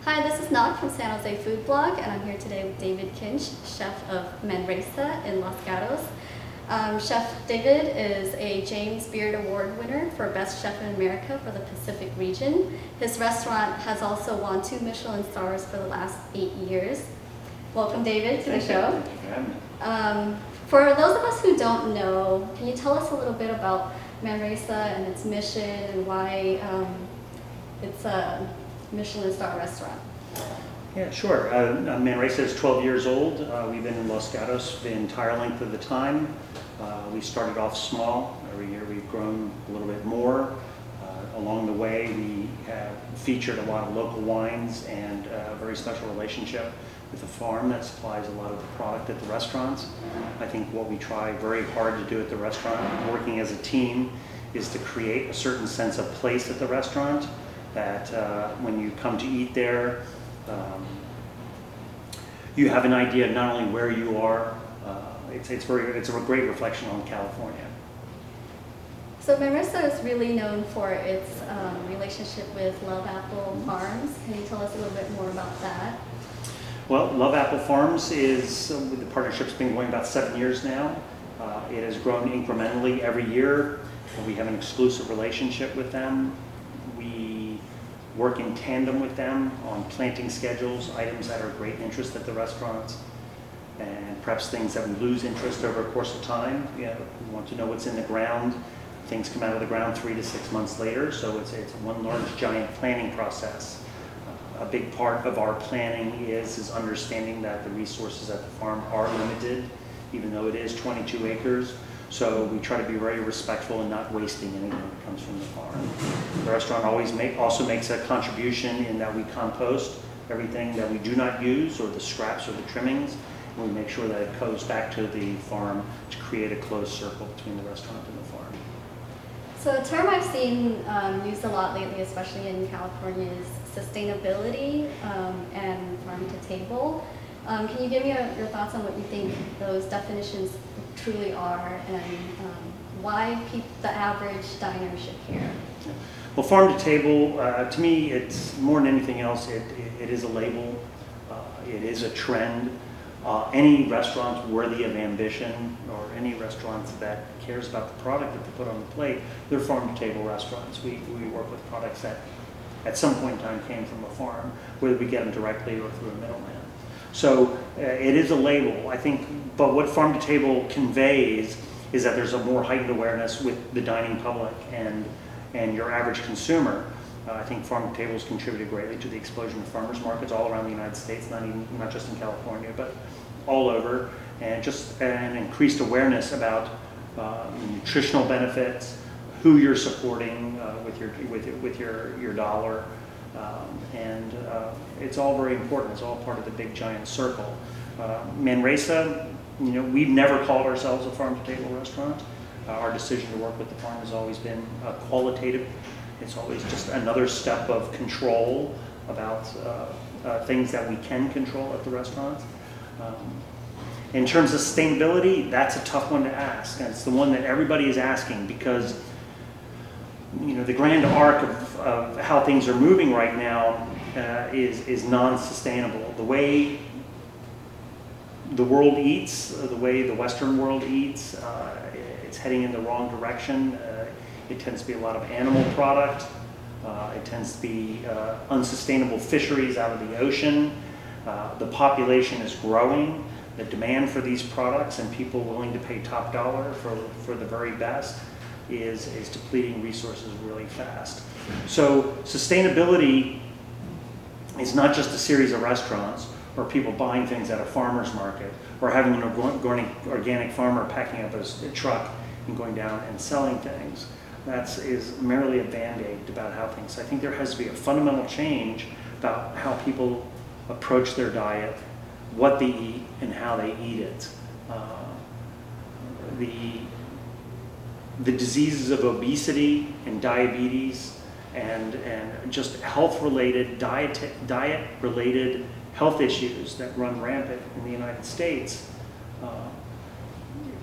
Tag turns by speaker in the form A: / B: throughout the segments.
A: Hi, this is Nog from San Jose Food Blog, and I'm here today with David Kinch, chef of Manresa in Los Gatos. Chef David is a James Beard Award winner for Best Chef in America for the Pacific region. His restaurant has also won 2 Michelin Stars for the last 8 years. Welcome, David, to the show.
B: Thank you for having me.
A: For those of us who don't know, can you tell us a little bit about Manresa and its mission and why it's a Michelin Star restaurant?
B: Yeah, sure. Manresa is 12 years old. We've been in Los Gatos the entire length of the time. We started off small. Every year we've grown a little bit more. Along the way, we have featured a lot of local wines and a very special relationship with a farm that supplies a lot of the product at the restaurants. I think what we try very hard to do at the restaurant, working as a team, is to create a certain sense of place at the restaurant that when you come to eat there, you have an idea not only where you are, it's a great reflection on California.
A: So Manresa is really known for its relationship with Love Apple Farms. Can you tell us a little bit more about that?
B: Well, Love Apple Farms is, the partnership's been going about 7 years now. It has grown incrementally every year. We have an exclusive relationship with them. We work in tandem with them on planting schedules, items that are of great interest at the restaurants, and perhaps things that we lose interest over a course of time. We want to know what's in the ground. Things come out of the ground 3 to 6 months later, so it's one large giant planning process. A big part of our planning is understanding that the resources at the farm are limited, even though it is 22 acres. So we try to be very respectful and not wasting anything that comes from the farm. The restaurant also makes a contribution in that we compost everything that we do not use, or the scraps or the trimmings, and we make sure that it goes back to the farm to create a closed circle between the restaurant and the farm.
A: So a term I've seen used a lot lately, especially in California, is sustainability and farm to table. Can you give me your thoughts on what you think those definitions truly are, and why the average diner should care?
B: Well, farm to table, to me, it's more than anything else, it is a label, it is a trend. Any restaurant worthy of ambition, or any restaurant that cares about the product that they put on the plate, they're farm to table restaurants. We work with products that at some point in time came from a farm, whether we get them directly or through a middleman. So it is a label, I think, but what farm to table conveys is that there's a more heightened awareness with the dining public and your average consumer. I think farm to tables contributed greatly to the explosion of farmers markets all around the United States, not just in California, but all over, and just an increased awareness about nutritional benefits, who you're supporting with your dollar, and it's all very important. It's all part of the big giant circle. Manresa, we've never called ourselves a farm to table restaurant. Our decision to work with the farm has always been qualitative. It's always just another step of control about things that we can control at the restaurant. In terms of sustainability, that's a tough one to ask, and it's the one that everybody is asking, because the grand arc of how things are moving right now is non-sustainable. The way the world eats, the way the Western world eats, it's heading in the wrong direction. It tends to be a lot of animal product. It tends to be unsustainable fisheries out of the ocean. The population is growing. The demand for these products and people willing to pay top dollar for the very best is depleting resources really fast. So sustainability is not just a series of restaurants or people buying things at a farmer's market or having an organic farmer packing up a truck and going down and selling things. That is merely a band-aid about how things. I think there has to be a fundamental change about how people approach their diet, what they eat, and how they eat it. The diseases of obesity and diabetes and just health-related, diet-related health issues that run rampant in the United States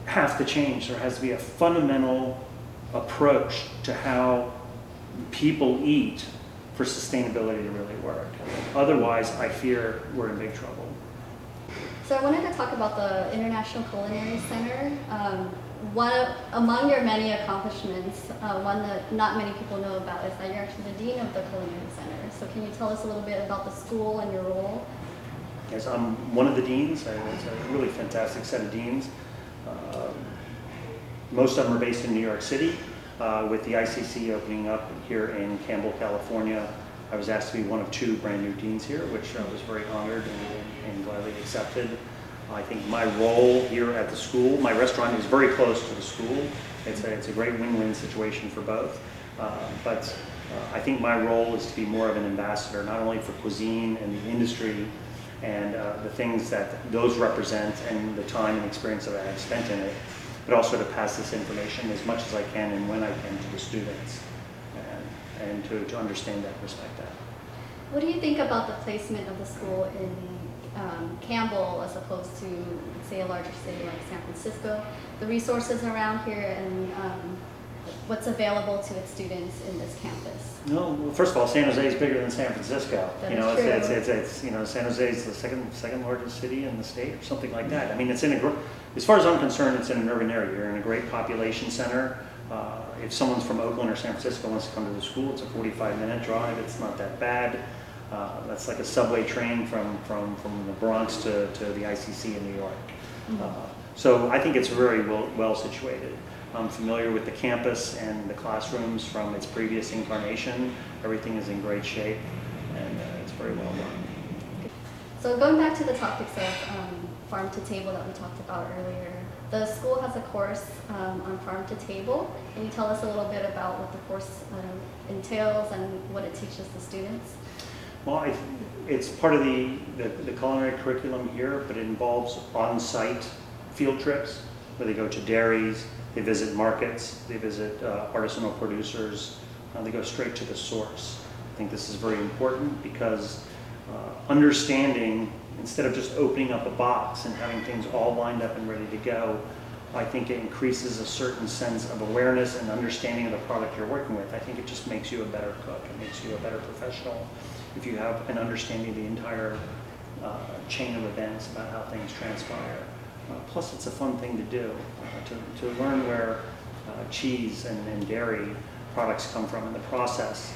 B: have to change. There has to be a fundamental approach to how people eat for sustainability to really work. Otherwise, I fear we're in big trouble.
A: So I wanted to talk about the International Culinary Center. Among your many accomplishments, one that not many people know about is that you're actually the Dean of the Culinary Center. So can you tell us a little bit about the school and your role?
B: Yes, I'm one of the deans. It's a really fantastic set of deans. Most of them are based in New York City, with the ICC opening up here in Campbell, California. I was asked to be one of 2 brand new deans here, which I was very honored and gladly accepted. I think my role here at the school, my restaurant is very close to the school. It's a great win-win situation for both. But I think my role is to be more of an ambassador, not only for cuisine and the industry and the things that those represent and the time and experience that I have spent in it, but also to pass this information as much as I can and when I can to the students and to understand that and respect that.
A: What do you think about the placement of the school in Campbell as opposed to, say, a larger city like San Francisco, the resources around here and what's available to its students in this campus?
B: No, well, first of all, San Jose is bigger than San Francisco.
A: That
B: you know,
A: is true.
B: it's San Jose is the second largest city in the state, or something like that. I mean, it's in as far as I'm concerned, it's in an urban area. You're in a great population center. If someone's from Oakland or San Francisco wants to come to the school, it's a 45-minute drive. It's not that bad. That's like a subway train from the Bronx to the ICC in New York. So I think it's very well situated. I'm familiar with the campus and the classrooms from its previous incarnation. Everything is in great shape, and it's very well done.
A: So going back to the topics of farm to table that we talked about earlier, the school has a course on farm to table. Can you tell us a little bit about what the course entails and what it teaches the students?
B: Well, it's part of the culinary curriculum here, but it involves on-site field trips where they go to dairies, they visit markets, they visit artisanal producers, they go straight to the source. I think this is very important because understanding, instead of just opening up a box and having things all lined up and ready to go, I think it increases a certain sense of awareness and understanding of the product you're working with. I think it just makes you a better cook. It makes you a better professional if you have an understanding of the entire chain of events about how things transpire. Plus, it's a fun thing to do, to learn where cheese and dairy products come from in the process.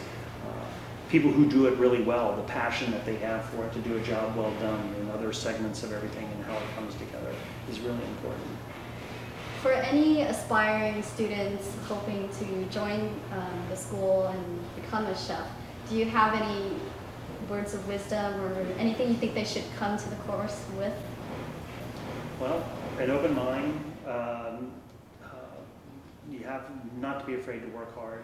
B: People who do it really well, the passion that they have for it to do a job well done in other segments of everything and how it comes together is really important.
A: For any aspiring students hoping to join the school and become a chef, do you have any words of wisdom or anything you think they should come to the course with?
B: Well, an open mind. You have not to be afraid to work hard.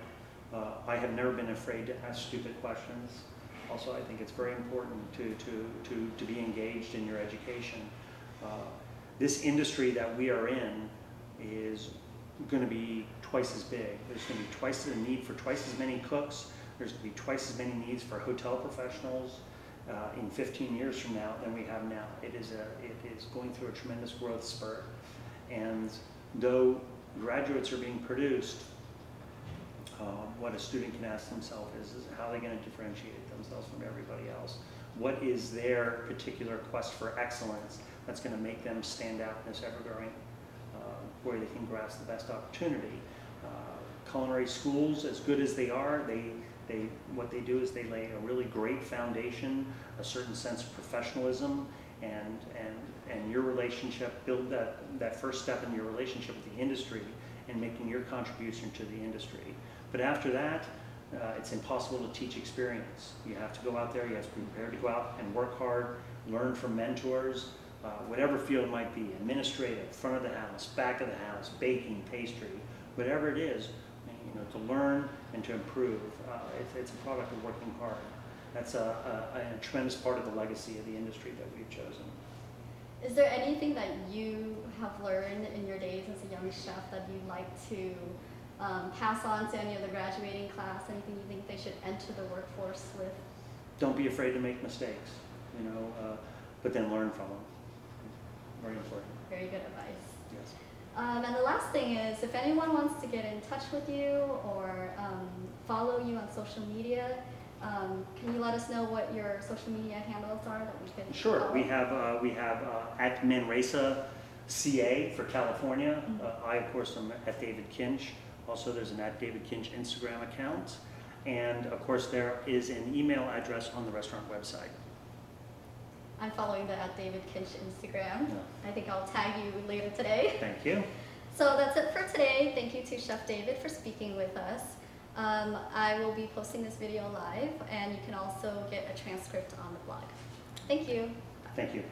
B: I have never been afraid to ask stupid questions. Also, I think it's very important to be engaged in your education. This industry that we are in is going to be twice as big. There's going to be twice the need for twice as many cooks. There's going to be twice as many needs for hotel professionals in 15 years from now than we have now. It is going through a tremendous growth spurt. And though graduates are being produced, what a student can ask themselves is how are they going to differentiate themselves from everybody else? What is their particular quest for excellence that's going to make them stand out in this ever-growing where they can grasp the best opportunity? Culinary schools, as good as they are, what they do is they lay a really great foundation, a certain sense of professionalism, and your relationship, build that first step in your relationship with the industry and making your contribution to the industry. But after that, it's impossible to teach experience. You have to go out there, you have to be prepared to go out and work hard, learn from mentors, whatever field it might be, administrative, front of the house, back of the house, baking, pastry, whatever it is, you know, to learn and to improve. It's a product of working hard. That's a tremendous part of the legacy of the industry that we've chosen.
A: Is there anything that you have learned in your days as a young chef that you'd like to pass on to any of the graduating class? Anything you think they should enter the workforce with?
B: Don't be afraid to make mistakes, you know, but then learn from them. Very important.
A: Very good advice.
B: Yes.
A: And the last thing is, if anyone wants to get in touch with you or follow you on social media, Can you let us know what your social media handles are that we can
B: Sure.
A: follow?
B: We have at Manresa CA for California. I, of course, am at David Kinch. Also, there's an at David Kinch Instagram account. And, of course, there is an email address on the restaurant website.
A: I'm following the at David Kinch Instagram.
B: Yeah.
A: I think I'll tag you later today.
B: Thank you.
A: So that's it for today. Thank you to Chef David for speaking with us. I will be posting this video live, and you can also get a transcript on the blog. Thank you.
B: Thank you.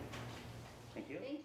B: Thank you.
A: Thank you.